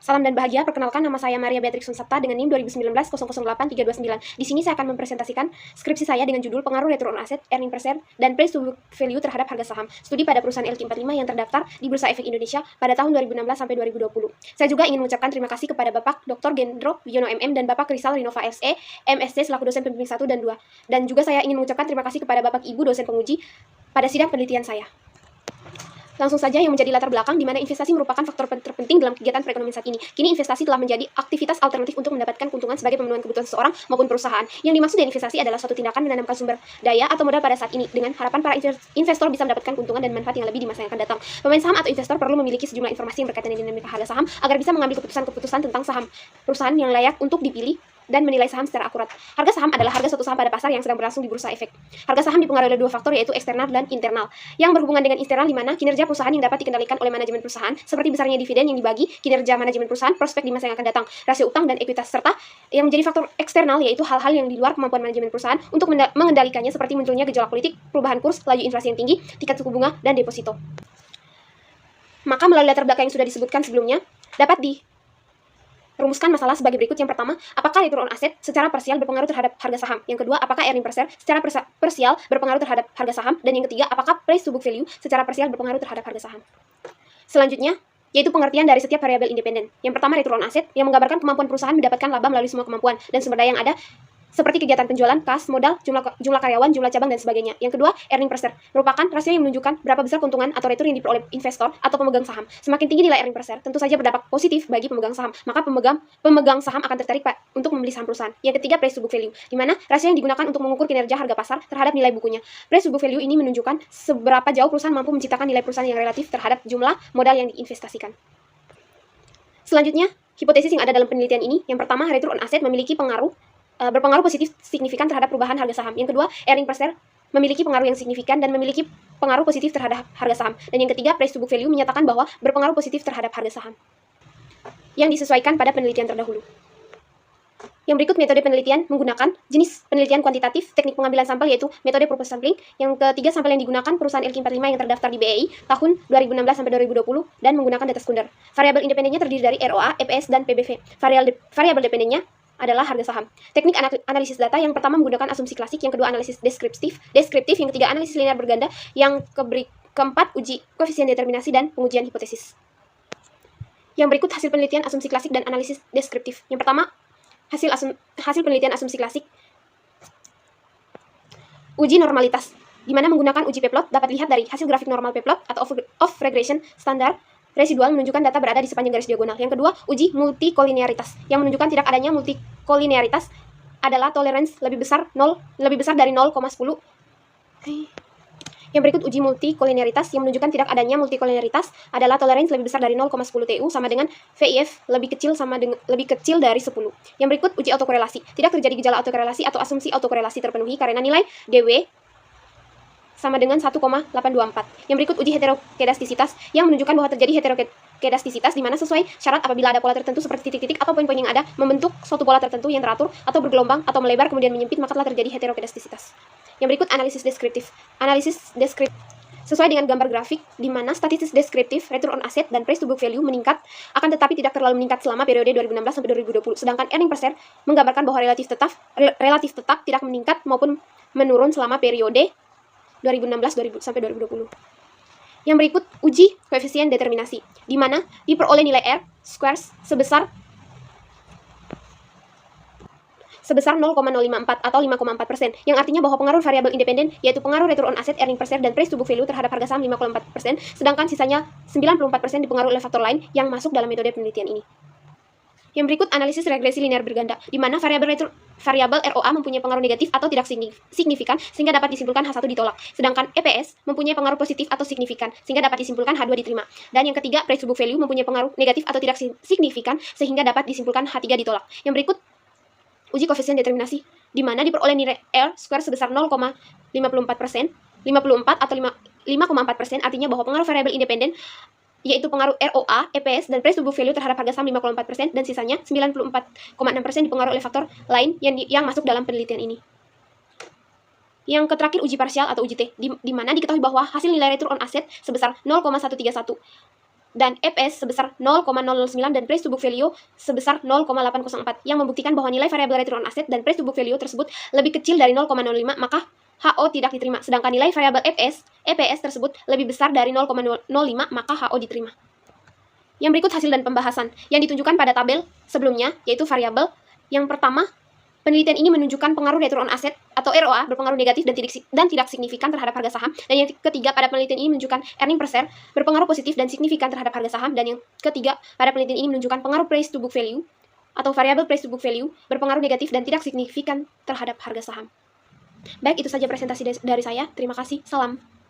Salam dan bahagia, perkenalkan nama saya Maria Beatrix Sunsapta dengan NIM 2019-008329. Di sini saya akan mempresentasikan skripsi saya dengan judul Pengaruh Return on Asset, Earning per Share, dan Price to Book Value terhadap harga saham. Studi pada perusahaan LQ45 yang terdaftar di Bursa Efek Indonesia pada tahun 2016 sampai 2020. Saya juga ingin mengucapkan terima kasih kepada Bapak Dr. Gendro Wiono MM dan Bapak Rizal Rinova SE, MSc selaku dosen pembimbing 1 dan 2. Dan juga saya ingin mengucapkan terima kasih kepada Bapak Ibu dosen penguji pada sidang penelitian saya. Langsung saja yang menjadi latar belakang di mana investasi merupakan faktor terpenting dalam kegiatan perekonomian saat ini. Kini investasi telah menjadi aktivitas alternatif untuk mendapatkan keuntungan sebagai pemenuhan kebutuhan seseorang maupun perusahaan. Yang dimaksud dari investasi adalah suatu tindakan menanamkan sumber daya atau modal pada saat ini dengan harapan para investor bisa mendapatkan keuntungan dan manfaat yang lebih di masa yang akan datang. Pemain saham atau investor perlu memiliki sejumlah informasi yang berkaitan dengan dinamika harga saham agar bisa mengambil keputusan-keputusan tentang saham perusahaan yang layak untuk dipilih dan menilai saham secara akurat. Harga saham adalah harga suatu saham pada pasar yang sedang berlangsung di bursa efek. Harga saham dipengaruhi oleh dua faktor yaitu eksternal dan internal. Yang berhubungan dengan eksternal di mana kinerja perusahaan yang dapat dikendalikan oleh manajemen perusahaan seperti besarnya dividen yang dibagi, kinerja manajemen perusahaan, prospek di masa yang akan datang, rasio utang dan ekuitas, serta yang menjadi faktor eksternal yaitu hal-hal yang di luar kemampuan manajemen perusahaan untuk mengendalikannya seperti munculnya gejolak politik, perubahan kurs, laju inflasi yang tinggi, tingkat suku bunga, dan deposito. Maka melalui latar belakang yang sudah disebutkan sebelumnya, dapat rumuskan masalah sebagai berikut. Yang pertama, apakah return on asset secara parsial berpengaruh terhadap harga saham? Yang kedua, apakah earning per share secara parsial berpengaruh terhadap harga saham? Dan yang ketiga, apakah price to book value secara parsial berpengaruh terhadap harga saham? Selanjutnya, yaitu pengertian dari setiap variabel independen. Yang pertama, return on asset yang menggambarkan kemampuan perusahaan mendapatkan laba melalui semua kemampuan dan sumber daya yang ada seperti kegiatan penjualan, kas, modal, jumlah karyawan, jumlah cabang, dan sebagainya. Yang kedua, earning per share merupakan rasio yang menunjukkan berapa besar keuntungan atau return yang diperoleh investor atau pemegang saham. Semakin tinggi nilai earning per share, tentu saja berdampak positif bagi pemegang saham. Maka pemegang saham akan tertarik untuk membeli saham perusahaan. Yang ketiga, price to book value, di mana rasio yang digunakan untuk mengukur kinerja harga pasar terhadap nilai bukunya. Price to book value ini menunjukkan seberapa jauh perusahaan mampu menciptakan nilai perusahaan yang relatif terhadap jumlah modal yang diinvestasikan. Selanjutnya, hipotesis yang ada dalam penelitian ini, yang pertama, return on asset memiliki berpengaruh positif signifikan terhadap perubahan harga saham. Yang kedua, earning per share memiliki pengaruh yang signifikan dan memiliki pengaruh positif terhadap harga saham. Dan yang ketiga, price to book value menyatakan bahwa berpengaruh positif terhadap harga saham yang disesuaikan pada penelitian terdahulu. Yang berikut metode penelitian menggunakan jenis penelitian kuantitatif, teknik pengambilan sampel yaitu metode purpose sampling. Yang ketiga, sampel yang digunakan perusahaan LQ45 yang terdaftar di BEI tahun 2016 sampai 2020 dan menggunakan data sekunder. Variabel independennya terdiri dari ROA, EPS, dan PBV. Variabel dependennya adalah harga saham. Teknik analisis data yang pertama menggunakan asumsi klasik, yang kedua analisis deskriptif, yang ketiga analisis linear berganda, yang keempat uji koefisien determinasi dan pengujian hipotesis. Yang berikut hasil penelitian asumsi klasik dan analisis deskriptif. Yang pertama, hasil penelitian asumsi klasik. Uji normalitas, di mana menggunakan uji P-plot dapat dilihat dari hasil grafik normal P-plot atau off regression standar residual menunjukkan data berada di sepanjang garis diagonal. Yang kedua, uji multikolinearitas yang menunjukkan tidak adanya multikolinearitas adalah tolerance lebih besar dari 0,10. Yang berikut uji multikolinearitas yang menunjukkan tidak adanya multikolinearitas adalah tolerance lebih besar dari 0,10 TU sama dengan VIF lebih kecil dari 10. Yang berikut uji autokorelasi. Tidak terjadi gejala autokorelasi atau asumsi autokorelasi terpenuhi karena nilai DW sama dengan 1,824. Yang berikut uji heterokedastisitas yang menunjukkan bahwa terjadi heterokedastisitas di mana sesuai syarat apabila ada pola tertentu seperti titik-titik atau poin-poin yang ada membentuk suatu pola tertentu yang teratur atau bergelombang atau melebar kemudian menyempit, maka telah terjadi heterokedastisitas. Yang berikut analisis deskriptif. Sesuai dengan gambar grafik di mana statistik deskriptif, return on asset, dan price to book value meningkat, akan tetapi tidak terlalu meningkat selama periode 2016 sampai 2020. Sedangkan earning per share menggambarkan bahwa relatif tetap tidak meningkat maupun menurun selama periode 2016 sampai 2020. Yang berikut uji koefisien determinasi, di mana diperoleh nilai R squares sebesar 0,054 atau 5,4%, yang artinya bahwa pengaruh variabel independen yaitu pengaruh return on asset, earning per share, dan price to book value terhadap harga saham 5,4%, sedangkan sisanya 94% dipengaruhi oleh faktor lain yang masuk dalam metode penelitian ini. Yang berikut analisis regresi linear berganda, di mana variabel ROA mempunyai pengaruh negatif atau tidak signifikan sehingga dapat disimpulkan H1 ditolak. Sedangkan EPS mempunyai pengaruh positif atau signifikan sehingga dapat disimpulkan H2 diterima. Dan yang ketiga, price to book value mempunyai pengaruh negatif atau tidak signifikan sehingga dapat disimpulkan H3 ditolak. Yang berikut uji koefisien determinasi, di mana diperoleh nilai R square sebesar 0,54%, 54 atau 5,4%, artinya bahwa pengaruh variabel independen yaitu pengaruh ROA, EPS, dan price to book value terhadap harga saham 5,4%, dan sisanya 94,6% dipengaruhi oleh faktor lain yang masuk dalam penelitian ini. Yang terakhir uji parsial atau uji T, di mana diketahui bahwa hasil nilai return on asset sebesar 0,131 dan EPS sebesar 0,009 dan price to book value sebesar 0,804 yang membuktikan bahwa nilai variabel return on asset dan price to book value tersebut lebih kecil dari 0,05, maka HO tidak diterima. Sedangkan nilai variabel EPS tersebut lebih besar dari 0,05, maka HO diterima. Yang berikut hasil dan pembahasan yang ditunjukkan pada tabel sebelumnya, yaitu variabel yang pertama. Penelitian ini menunjukkan pengaruh return on asset atau ROA berpengaruh negatif dan tidak signifikan terhadap harga saham. Dan yang ketiga, pada penelitian ini menunjukkan earning per share berpengaruh positif dan signifikan terhadap harga saham. Dan yang ketiga, pada penelitian ini menunjukkan pengaruh price to book value atau variabel price to book value berpengaruh negatif dan tidak signifikan terhadap harga saham. Baik, itu saja presentasi dari saya. Terima kasih. Salam.